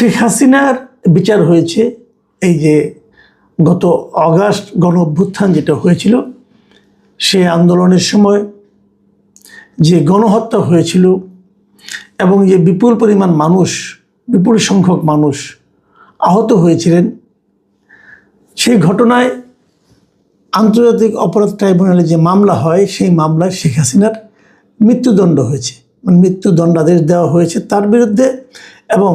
শেখ হাসিনার বিচার হয়েছে এই যে গত অগাস্ট গণ অভ্যুত্থান যেটা হয়েছিল, সে আন্দোলনের সময় যে গণহত্যা হয়েছিল এবং যে বিপুল পরিমাণ মানুষ, বিপুল সংখ্যক মানুষ আহত হয়েছিলেন, সেই ঘটনায় আন্তর্জাতিক অপরাধ ট্রাইব্যুনালে যে মামলা হয়, সেই মামলায় শেখ হাসিনার মৃত্যুদণ্ড হয়েছে, মানে মৃত্যুদণ্ডাদেশ দেওয়া হয়েছে তার বিরুদ্ধে। এবং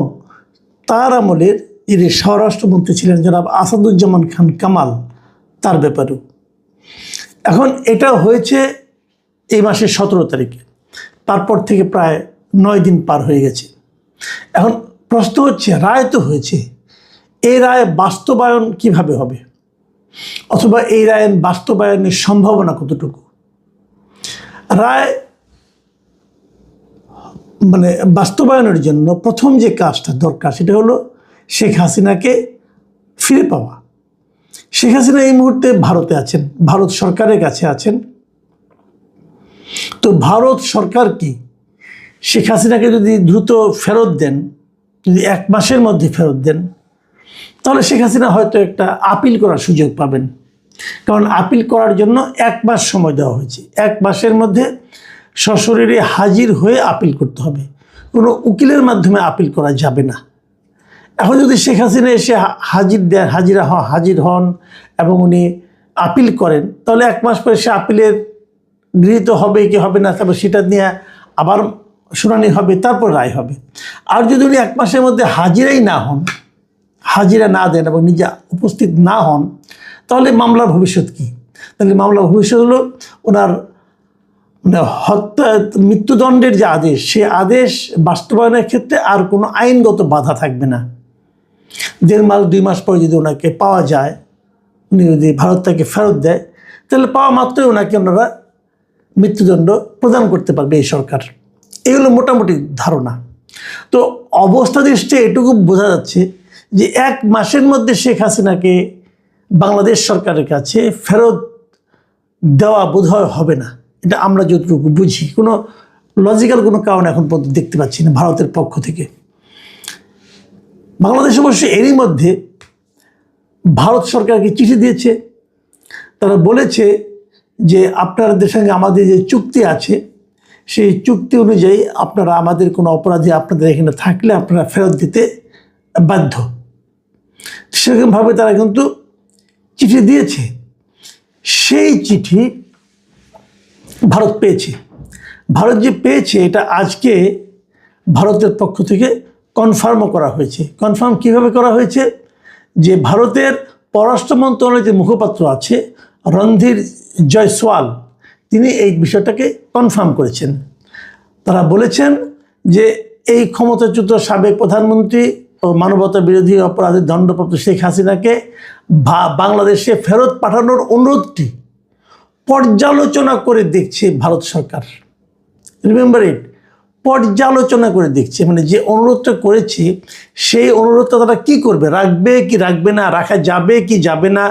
তার আমলের যিনি স্বরাষ্ট্রমন্ত্রী ছিলেন জনাব আসাদুজ্জামান খান কামাল, তার ব্যাপারেও। এখন এটা হয়েছে এই মাসের 17 তারিখে, তারপর থেকে প্রায় 9 দিন পার হয়ে গেছে। এখন প্রশ্ন হচ্ছে, রায় তো হয়েছে, এই রায় বাস্তবায়ন কিভাবে হবে, অথবা এই রায়ের বাস্তবায়নের সম্ভাবনা কতটুকু? রায় মানে বাস্তবায়নের জন্য প্রথম যে কাজটা দরকার সেটা হলো শেখ হাসিনাকে ফিরে পাওয়া। শেখ হাসিনা এই মুহূর্তে ভারতে আছেন, ভারত সরকারের কাছে আছেন। তো ভারত সরকার কি শেখ হাসিনাকে যদি দ্রুত ফেরত দেন, যদি 1 মাসের মধ্যে ফেরত দেন, তাহলে শেখ হাসিনা হয়তো একটা আপিল করার সুযোগ পাবেন। কারণ আপিল করার জন্য 1 মাস সময় দেওয়া হয়েছে। 1 মাসের মধ্যে সশরীরে হাজির হয়ে আপিল করতে হবে, কোনো উকিলের মাধ্যমে আপিল করা যাবে না। এখন যদি শেখ হাসিনা এসে হাজির হন এবং উনি আপিল করেন, তাহলে 1 মাস পরে সে আপিলের গৃহীত হবে কি হবে না, তারপর সেটা নিয়ে আবার শুনানি হবে, তারপর রায় হবে। আর যদি উনি 1 মাসের মধ্যে হাজিরাই না হন, হাজিরা না দেন এবং নিজে উপস্থিত না হন, তাহলে মামলার ভবিষ্যৎ কী? তাহলে মামলার ভবিষ্যৎ হলো ওনার মানে মৃত্যুদণ্ডের যে আদেশ, সে আদেশ বাস্তবায়নের ক্ষেত্রে আর কোনো আইনগত বাধা থাকবে না। 1.5 মাস 2 মাস পরে যদি ওনাকে পাওয়া যায়, উনি যদি ভারত তাকে ফেরত দেয়, তাহলে পাওয়া মাত্রই ওনাকে ওনারা মৃত্যুদণ্ড প্রদান করতে পারবে এই সরকার। এগুলো মোটামুটি ধারণা। তো অবস্থা দৃষ্টে এটুকু বোঝা যাচ্ছে যে 1 মাসের মধ্যে শেখ হাসিনাকে বাংলাদেশ সরকারের কাছে ফেরত দেওয়া বোধহয় হবে না। এটা আমরা যতটুকু বুঝি, কোনো লজিক্যাল কোনো কারণ এখন পর্যন্ত দেখতে পাচ্ছি না ভারতের পক্ষ থেকে। বাংলাদেশ অবশ্য এরই মধ্যে ভারত সরকারকে চিঠি দিয়েছে। তারা বলেছে যে আপনাদের সঙ্গে আমাদের যে চুক্তি আছে, সেই চুক্তি অনুযায়ী আপনারা আমাদের কোনো অপরাধী আপনাদের এখানে থাকলে আপনারা ফেরত দিতে বাধ্য। সেরকমভাবে তারা কিন্তু চিঠি দিয়েছে। সেই চিঠি ভারত পেয়েছে। ভারত যে পেয়েছে এটা আজকে ভারতের পক্ষ থেকে কনফার্মও করা হয়েছে। কনফার্ম কিভাবে করা হয়েছে? যে ভারতের পররাষ্ট্র মন্ত্রণালয়ের যে মুখপাত্র আছে রণধীর জয়সওয়াল, তিনি এই বিষয়টাকে কনফার্ম করেছেন। তারা বলেছেন যে এই ক্ষমতাচ্যুত সাবেক প্রধানমন্ত্রী ও মানবতা বিরোধী অপরাধের দণ্ডপ্রাপ্ত শেখ হাসিনাকে বাংলাদেশে ফেরত পাঠানোর অনুরোধটি পর্যালোচনা করে দেখছে ভারত সরকার। রিমেম্বার ইট, পর্যালোচনা করে দেখছে। মানে যে অনুরোধটা করেছে সেই অনুরোধটা তারা কী করবে, রাখবে কি রাখবে না, রাখা যাবে কি যাবে না,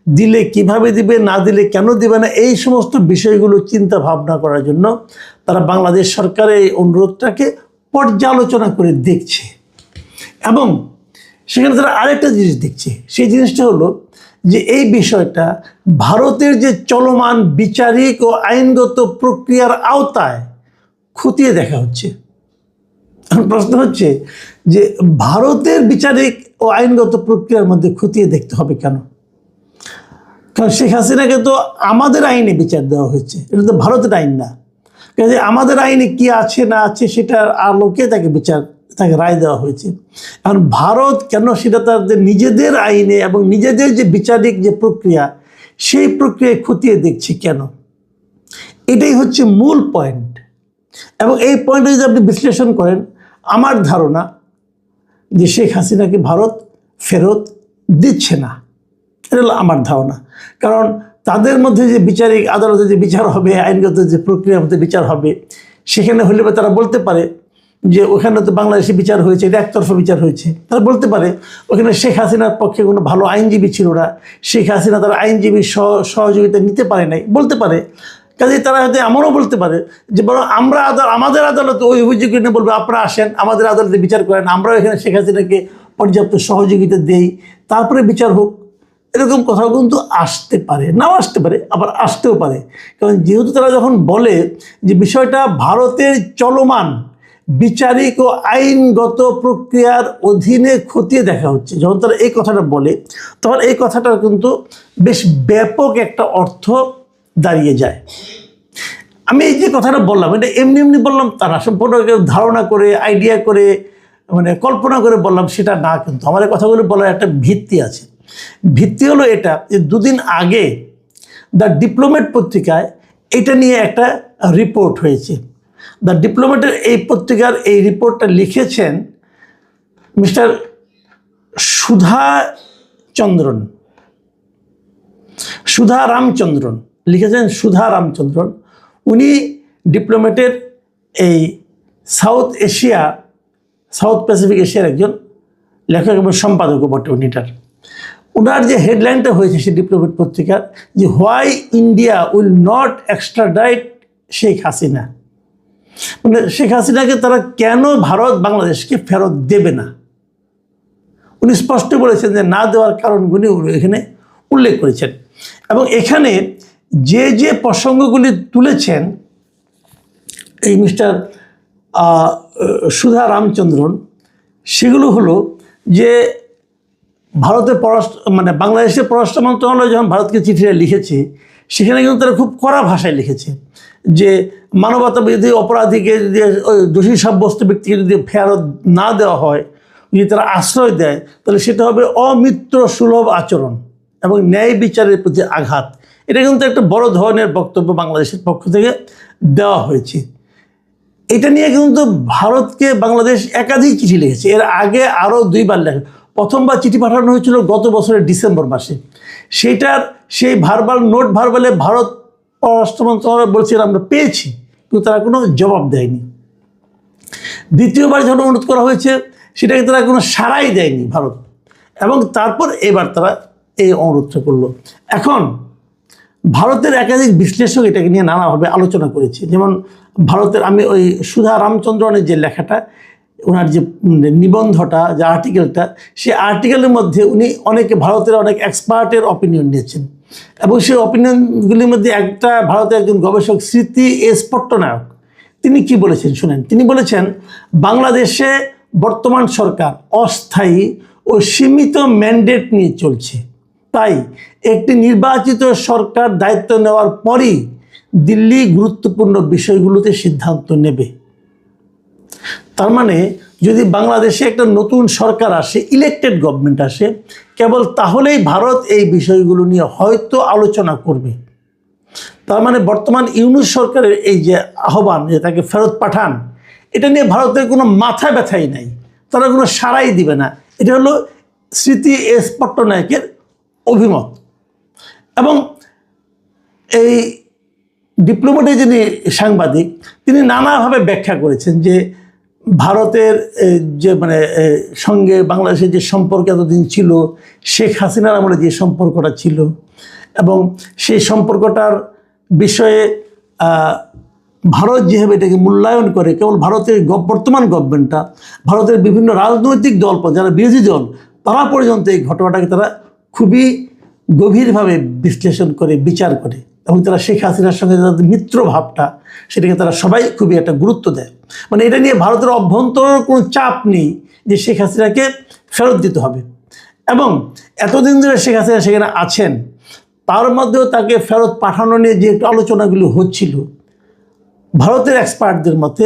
দিলে কিভাবে দিবে, না দিলে কেন দিবে না, এই সমস্ত বিষয়গুলো চিন্তা ভাবনা করার জন্য তারা বাংলাদেশ সরকারের এই অনুরোধটাকে পর্যালোচনা করে দেখছে। এবং সেখানে তারা আরেকটা জিনিস দেখছে, সেই জিনিসটা হলো যে এই বিষয়টা ভারতের যে চলমান বিচারিক ও আইনগত প্রক্রিয়ার আওতায় খতিয়ে দেখা হচ্ছে। এখন প্রশ্ন হচ্ছে যে ভারতের বিচারিক ও আইনগত প্রক্রিয়ার মধ্যে খতিয়ে দেখতে হবে কেন? কারণ শেখ হাসিনাকে তো আমাদের আইনে বিচার দেওয়া হয়েছে, এটা তো ভারতের আইন না। কাজে আমাদের আইনে কি আছে না আছে সেটার আলোকে তাকে রায় দেওয়া হয়েছে। এখন ভারত কেন সেটা তাদের নিজেদের আইনে এবং নিজেদের যে বিচারিক যে প্রক্রিয়া, সেই প্রক্রিয়ায় খতিয়ে দেখছে কেন? এটাই হচ্ছে মূল পয়েন্ট। এবং এই পয়েন্টে যদি আপনি বিশ্লেষণ করেন, আমার ধারণা যে শেখ হাসিনাকে ভারত ফেরত দিচ্ছে না, এটা হলো আমার ধারণা। কারণ তাদের মধ্যে যে বিচারিক আদালতে যে বিচার হবে, আইনগত যে প্রক্রিয়ার মধ্যে বিচার হবে, সেখানে হলে তারা বলতে পারে যে ওখানে তো বাংলাদেশে বিচার হয়েছে, এটা একতরফা বিচার হয়েছে। তারা বলতে পারে ওখানে শেখ হাসিনার পক্ষে কোনো ভালো আইনজীবী ছিল না, শেখ হাসিনা তার আইনজীবীর সহযোগিতা নিতে পারে নাই, বলতে পারে। কাজেই তারা হয়তো এমনও বলতে পারে যে বরং আমরা আমাদের আদালতে ওই অভিযোগ নিয়ে বলবে আপনারা আসেন আমাদের আদালতে বিচার করেন, আমরাও এখানে শেখ হাসিনাকে পর্যাপ্ত সহযোগিতা দেই, তারপরে বিচার হোক। এরকম কথাও কিন্তু আসতে পারে, নাও আসতে পারে, আবার আসতেও পারে। কারণ যেহেতু তারা যখন বলে যে বিষয়টা ভারতের চলমান বিচারিক ও আইনগত প্রক্রিয়ার অধীনে খতিয়ে দেখা হচ্ছে, যখন তারা এই কথাটা বলে তখন এই কথাটার কিন্তু বেশ ব্যাপক একটা অর্থ দাঁড়িয়ে যায়। আমি এই যে কথাটা বললাম এটা এমনি এমনি বললাম তা না, সম্পূর্ণ ধারণা করে আইডিয়া করে মানে কল্পনা করে বললাম সেটা না, কিন্তু আমার এই কথাগুলো বলার একটা ভিত্তি আছে। ভিত্তি হলো এটা যে দুদিন আগে দ্য ডিপ্লোমেট পত্রিকায় এটা নিয়ে একটা রিপোর্ট হয়েছে। দ্য ডিপ্লোমেটের এই পত্রিকার এই রিপোর্টটা লিখেছেন মিস্টার সুধা রামচন্দ্রন লিখেছেন। সুধা রামচন্দ্রন উনি ডিপ্লোমেটের এই সাউথ প্যাসিফিক এশিয়ার একজন লেখক এবং সম্পাদকও বটে উনিটার। ওনার যে হেডলাইনটা হয়েছে সেই ডিপ্লোমেট পত্রিকার যে why India will not extradite Sheikh Hasina, মানে শেখ হাসিনাকে তারা কেন ভারত বাংলাদেশকে ফেরত দেবে না। উনি স্পষ্ট বলেছেন যে না দেওয়ার কারণগুলি এখানে উল্লেখ করেছেন এবং এখানে যে যে প্রসঙ্গগুলি তুলেছেন এই মিস্টার সুধা রামচন্দ্রন সেগুলো হলো যে ভারতের বাংলাদেশের পররাষ্ট্র মন্ত্রণালয় যখন ভারতকে চিঠিটা লিখেছে সেখানে কিন্তু তারা খুব কড়া ভাষায় লিখেছে যে মানবতাবিরোধী অপরাধীকে যদি দোষী সাব্যস্ত ব্যক্তিকে যদি ফেরত না দেওয়া হয়, যদি তারা আশ্রয় দেয় তাহলে সেটা হবে অমিত্র সুলভ আচরণ এবং ন্যায় বিচারের প্রতি আঘাত। এটা কিন্তু একটা বড় ধরনের বক্তব্য বাংলাদেশের পক্ষ থেকে দেওয়া হয়েছে। এটা নিয়ে কিন্তু ভারতকে বাংলাদেশ একাধিক চিঠি লিখেছে, এর আগে আরও 2বার লেখে। প্রথমবার চিঠি পাঠানো হয়েছিল গত বছরের ডিসেম্বর মাসে, সেই ভার্বালে ভারত পররাষ্ট্র মন্ত্রণালয় বলছে আমরা পেয়েছি, কিন্তু তারা কোনো জবাব দেয়নি। দ্বিতীয়বার যখন অনুরোধ করা হয়েছে সেটাকে তারা কোনো সাড়াই দেয়নি ভারত, এবং তারপর এবার তারা এই অনুরোধটা করলো। এখন ভারতের একাধিক বিশ্লেষক এটাকে নিয়ে নানাভাবে আলোচনা করেছে। যেমন ভারতের আমি ওই সুধা রামচন্দ্রনের যে লেখাটা, ওনার যে নিবন্ধটা, যে আর্টিকেলটা, সেই আর্টিকেলের মধ্যে উনি ভারতের অনেক এক্সপার্টের অপিনিয়ন নিয়েছেন এবং সেই অপিনিয়নগুলির মধ্যে একটা ভারতের একজন গবেষক স্মৃতি এস পট্টনায়ক তিনি কি বলেছেন শুনেন। তিনি বলেছেন বাংলাদেশে বর্তমান সরকার অস্থায়ী ও সীমিত ম্যান্ডেট নিয়ে চলছে, তাই একটি নির্বাচিত সরকার দায়িত্ব নেওয়ার পরই দিল্লি গুরুত্বপূর্ণ বিষয়গুলোতে সিদ্ধান্ত নেবে। তার মানে যদি বাংলাদেশে একটা নতুন সরকার আসে, ইলেকটেড গভর্নমেন্ট আসে, কেবল তাহলেই ভারত এই বিষয়গুলো নিয়ে হয়তো আলোচনা করবে। তার মানে বর্তমান ইউনূস সরকারের এই যে আহ্বান যে তাকে ফেরত পাঠান, এটা নিয়ে ভারতের কোনো মাথা ব্যথাই নাই, তারা কোনো সাড়াই দিবে না। এটা হলো স্মৃতি এস পট্টনায়কের অভিমত। এবং এই ডিপ্লোমেটের যিনি সাংবাদিক তিনি নানাভাবে ব্যাখ্যা করেছেন যে ভারতের যে সঙ্গে বাংলাদেশের যে সম্পর্ক এতদিন ছিল, শেখ হাসিনার আমলে যে সম্পর্কটা ছিল, এবং সেই সম্পর্কটার বিষয়ে ভারত যেভাবে এটাকে মূল্যায়ন করে, কেবল ভারতের বর্তমান গভর্নমেন্টটা, ভারতের বিভিন্ন রাজনৈতিক দল যারা বিরোধী দল তারা পর্যন্ত এই ঘটনাটাকে তারা খুবই গভীরভাবে বিশ্লেষণ করে বিচার করে, এবং তারা শেখ হাসিনার সঙ্গে তাদের মিত্র ভাবটা সেটাকে তারা সবাই খুবই একটা গুরুত্ব দেয়। মানে এটা নিয়ে ভারতের অভ্যন্তরের কোনো চাপ নেই যে শেখ হাসিনাকে ফেরত দিতে হবে, এবং এতদিন ধরে শেখ হাসিনা সেখানে আছেন, তার মধ্যেও তাকে ফেরত পাঠানো নিয়ে যে একটু আলোচনাগুলো হচ্ছিল, ভারতের এক্সপার্টদের মতে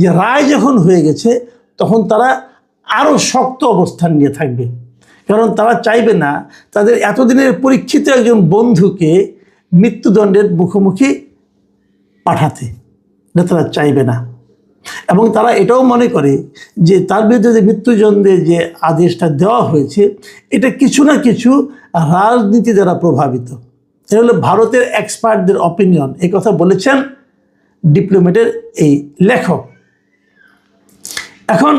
যে রায় যখন হয়ে গেছে তখন তারা আরও শক্ত অবস্থান নিয়ে থাকবে, কারণ তারা চাইবে না তাদের এতদিনের পরীক্ষিত একজন বন্ধুকে মৃত্যুদণ্ডের মুখোমুখি পাঠাতে, এটা তারা চাইবে না। এবং তারা এটাও মনে করে যে তার বিরুদ্ধে যে মৃত্যুদণ্ডের যে আদেশটা দেওয়া হয়েছে এটা কিছু না কিছু রাজনীতি দ্বারা প্রভাবিত। এটা হলো ভারতের এক্সপার্টদের অপিনিয়ন, এই কথা বলেছেন ডিপ্লোমেটের এই লেখক। এখন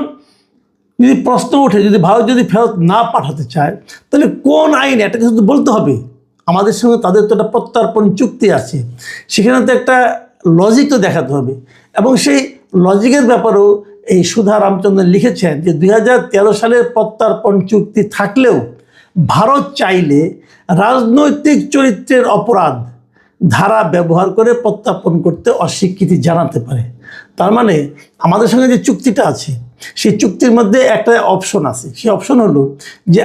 যদি প্রশ্ন ওঠে যদি ভারত যদি ফেরত না পাঠাতে চায় তাহলে কোন আইনে, এটা কিন্তু বলতে হবে, আমাদের সঙ্গে তাদের তো একটা প্রত্যর্পণ চুক্তি আছে, সেখানে তো একটা লজিক তো দেখাতে হবে। এবং সেই লজিকের ব্যাপারেও এই সুধা রামচন্দ্রন লিখেছেন যে 2013 সালের প্রত্যর্পণ চুক্তি থাকলেও ভারত চাইলে রাজনৈতিক চরিত্রের অপরাধ ধারা ব্যবহার করে প্রত্যর্পণ করতে অস্বীকৃতি জানাতে পারে। তার মানে আমাদের সঙ্গে যে চুক্তিটা আছে সেই চুক্তির মধ্যে একটা অপশন আছে, সেই অপশন হলো যে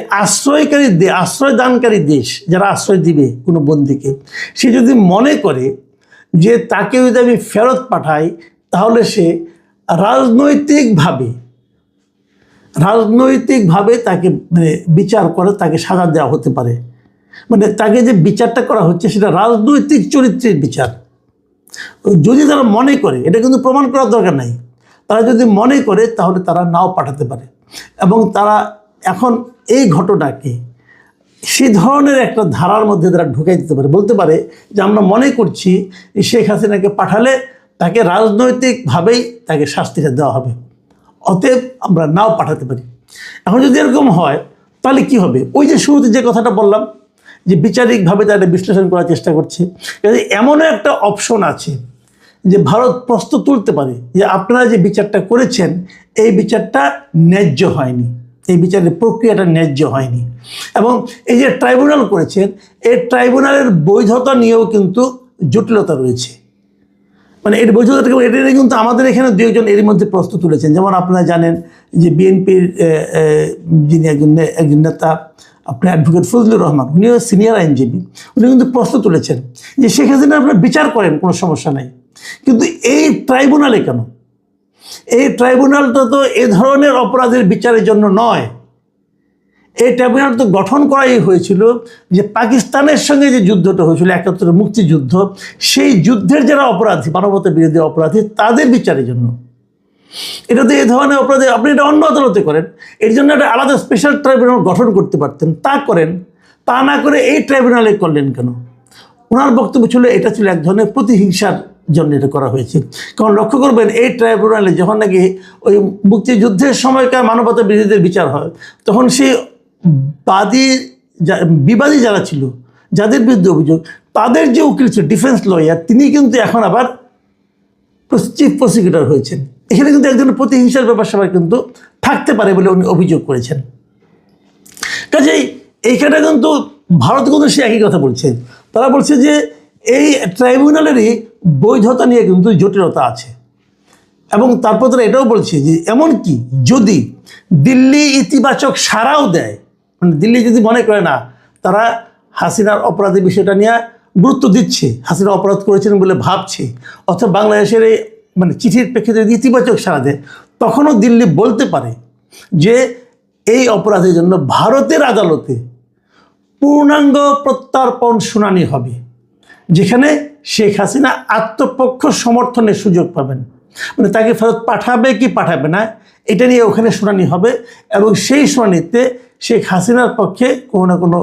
আশ্রয়দানকারী দেশ যারা আশ্রয় দিবে কোনো বন্দীকে, সে যদি মনে করে যে তাকে যদি আমি ফেরত পাঠাই তাহলে সে রাজনৈতিকভাবে তাকে বিচার করে তাকে সাজা দেওয়া হতে পারে। মানে তাকে যে বিচারটা করা হচ্ছে সেটা রাজনৈতিক চরিত্রের বিচার। যদি তারা মনে করে, এটা কিন্তু প্রমাণ করার দরকার নাই, তারা যদি মনে করে তাহলে তারা নাও পাঠাতে পারে। এবং তারা এখন এই ঘটনাকে সে ধরনের একটা ধারার মধ্যে তারা ঢুকাই দিতে পারে, বলতে পারে যে আমরা মনে করছি শেখ হাসিনাকে পাঠালে তাকে রাজনৈতিকভাবেই তাকে শাস্তিটা দেওয়া হবে, অতএব আমরা নাও পাঠাতে পারি। এখন যদি এরকম হয় তাহলে কি হবে? ওই যে শুরুতে যে কথাটা বললাম যে বিচারিকভাবে তারা বিশ্লেষণ করার চেষ্টা করছে, এমনও একটা অপশন আছে যে ভারত প্রশ্ন তুলতে পারে যে আপনারা যে বিচারটা করেছেন এই বিচারটা ন্যায্য হয়নি, এই বিচারের প্রক্রিয়াটা ন্যায্য হয়নি। এবং এই যে ট্রাইব্যুনাল করেছেন এই ট্রাইব্যুনালের বৈধতা নিয়েও কিন্তু জটিলতা রয়েছে। মানে এর বৈধতাটা এটা কিন্তু আমাদের এখানে দু একজন এর মধ্যে প্রশ্ন তুলেছেন। যেমন আপনারা জানেন যে বিএনপির যিনি একজন নেতা আপনার অ্যাডভোকেট ফজলুর রহমান, উনিও সিনিয়র আইনজীবী, উনি কিন্তু প্রশ্ন তুলেছেন যে শেখ হাসিনা আপনারা বিচার করেন, কোনো সমস্যা নাই, কিন্তু এই ট্রাইব্যুনালে কেন? এই ট্রাইব্যুনালটা তো এ ধরনের অপরাধের বিচারের জন্য নয়। এই ট্রাইব্যুনাল তো গঠন করাই হয়েছিল যে পাকিস্তানের সঙ্গে যে যুদ্ধটা হয়েছিল ৭১ মুক্তিযুদ্ধ, সেই যুদ্ধের যারা অপরাধী, মানবতা বিরোধী অপরাধী, তাদের বিচারের জন্য। এটা তো এই ধরনের অপরাধী আপনি এটা অন্য আদালতে করেন, এর জন্য একটা আলাদা স্পেশাল ট্রাইব্যুনাল গঠন করতে পারতেন, তা করেন। তা না করে এই ট্রাইব্যুনালে করলেন কেন? ওনার বক্তব্য ছিল এটা ছিল এক ধরনের প্রতিহিংসার জন্য এটা করা হয়েছে। কারণ লক্ষ্য করবেন এই ট্রাইব্যুনালে যখন নাকি ওই মুক্তিযুদ্ধের সময়কার মানবতা বিরোধীদের বিচার হয়, তখন সেই বিবাদী যারা ছিল, যাদের বিরুদ্ধে অভিযোগ, তাদের যে উকিল ছিল ডিফেন্স লয়ার, তিনি কিন্তু এখন আবার চিফ প্রসিকিউটর হয়েছেন। এখানে কিন্তু এক ধরনের প্রতিহিংসার ব্যাপার সবাই কিন্তু থাকতে পারে বলে উনি অভিযোগ করেছেন। কাজেই এইখানে কিন্তু ভারত কিন্তু সে একই কথা বলছে। তারা বলছে যে এই ট্রাইব্যুনালেরই বৈধতা নিয়ে কিন্তু জটিলতা আছে। এবং তারপর তারা এটাও বলছে যে এমনকি যদি দিল্লি ইতিবাচক সাড়াও দেয়, মানে দিল্লি যদি মনে করে না তারা হাসিনার অপরাধের বিষয়টা নিয়ে গুরুত্ব দিচ্ছে, হাসিনা অপরাধ করেছেন বলে ভাবছে, অথবা বাংলাদেশের এই চিঠির প্রেক্ষিতে যদি ইতিবাচক সাড়া দেয়, তখনও দিল্লি বলতে পারে যে এই অপরাধের জন্য ভারতের আদালতে পূর্ণাঙ্গ প্রত্যর্পণ শুনানি হবে, যেখানে শেখ হাসিনা আত্মপক্ষ সমর্থনের সুযোগ পাবেন। মানে তাকে ফেরত পাঠাবে কি পাঠাবে না এটা নিয়ে ওখানে শুনানি হবে। এবং সেই শুনানিতে শেখ হাসিনার পক্ষে কোনো না কোনো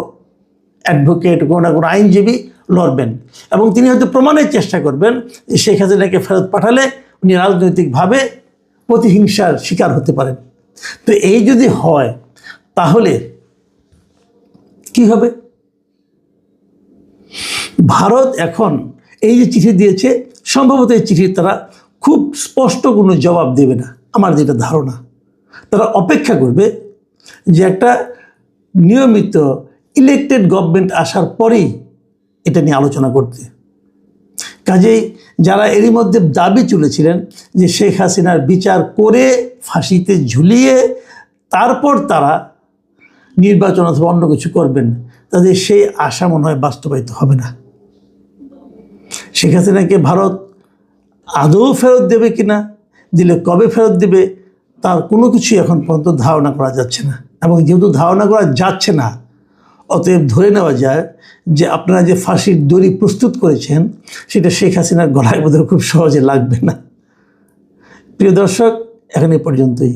অ্যাডভোকেট, কোনো না কোনো আইনজীবী লড়বেন এবং তিনি হয়তো প্রমাণের চেষ্টা করবেন যে শেখ হাসিনাকে ফেরত পাঠালে উনি রাজনৈতিকভাবে প্রতিহিংসার শিকার হতে পারেন। তো এই যদি হয় তাহলে কি হবে? ভারত এখন এই যে চিঠি দিয়েছে, সম্ভবত এই চিঠির তারা খুব স্পষ্ট কোনো জবাব দেবে না, আমার যেটা ধারণা। তারা অপেক্ষা করবে যে একটা নিয়মিত ইলেকটেড গভর্নমেন্ট আসার পরেই এটা নিয়ে আলোচনা করতে। কাজেই যারা এরই মধ্যে দাবি তুলেছিলেন যে শেখ হাসিনার বিচার করে ফাঁসিতে ঝুলিয়ে তারপর তারা নির্বাচন অথবা অন্য কিছু করবেন, তাদের সেই আশা মনে হয় বাস্তবায়িত হবে না। শেখ হাসিনাকে ভারত আদৌ ফেরত দেবে কিনা, দিলে কবে ফেরত দেবে, তার কোনো কিছুই এখন পর্যন্ত ধারণা করা যাচ্ছে না। এবং যেহেতু ধারণা করা যাচ্ছে না, অতএব ধরে নেওয়া যায় যে আপনারা যে ফাঁসির দড়ি প্রস্তুত করেছেন সেটা শেখ হাসিনার গলায় বোধহয় খুব সহজে লাগবে না। প্রিয় দর্শক, এখন এ পর্যন্তই।